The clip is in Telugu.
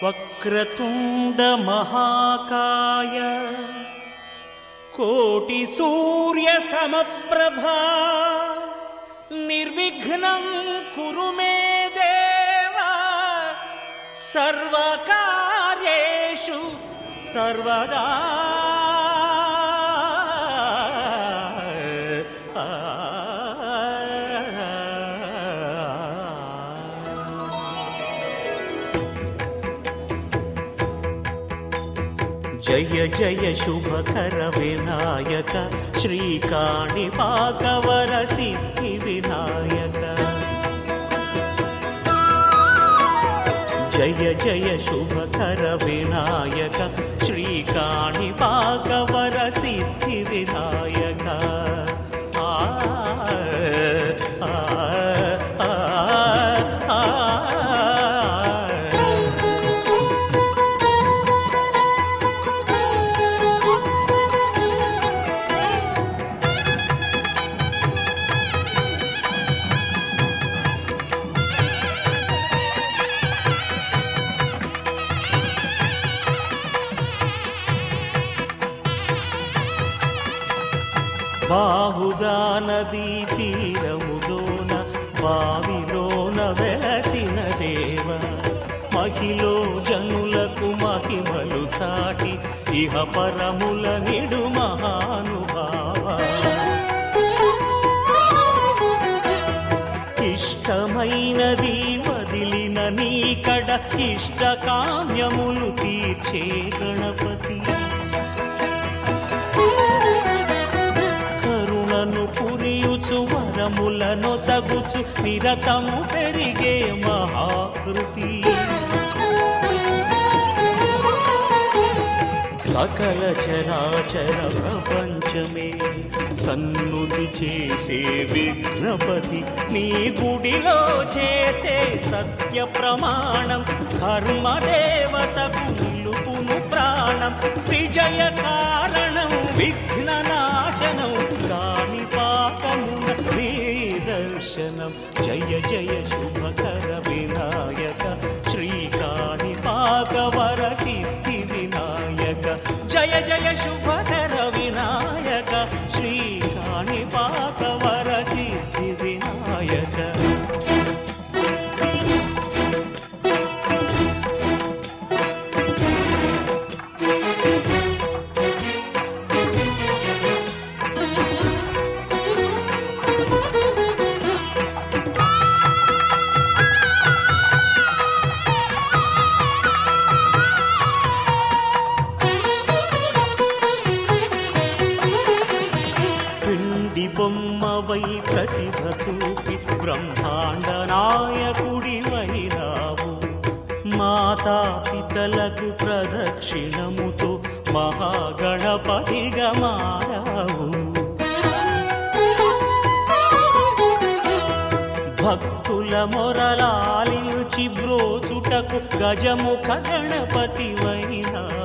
వక్రతుండ మహాకాయ కోటి సూర్య సమప్రభా నిర్విఘ్నం కురు మే దేవా సర్వకార్యేషు సర్వదా. జయ జయ శుభకర వినాయక శ్రీకాణిపాకవర సిద్ధి వినాయక. జయ జయ శుభకర వినాయక శ్రీకాణిపాకవర సిద్ధి వినాయక. బాహుదా నదీ తీరములోన బావిలోన వెలసిన దేవ మహిలో జనులకు మహిమలు చాటి ఇహ పరముల నిడు మహానుభావ. ఇష్టమైనది వదిలిన నీకడ ఇష్ట కామ్యములు తీర్చే గణపతి. పురియుచు వరములను సగుచు నిరతము పెరిగే మహాకృతి. సకల చరాచర ప్రపంచమే సన్నుతి చేసే విఘ్నపతి. నీ గుడిలో చేసే సత్య ప్రమాణం ధర్మదేవతకు నిలుపును ప్రాణం. విజయ కారణం విఘ్న నాశనం కాణిపాకమున దర్శనం. జయ జయ శుభకర వినాయక శ్రీకాణిపాకవర సిద్ధి వినాయక. జయ జయ శుభకర వినాయక శ్రీకాణిపాకవర సిద్ధి వినాయక. బొమ్మవై ప్రతిభ చూపి బ్రహ్మాండ నాయకుడి వైరావు. మాతా పితలకు ప్రదక్షిణముతో మహాగణపతిగా మారావు. భక్తుల మొరలాలించి బ్రోచుటకు గజముఖ గణపతి వైరావు.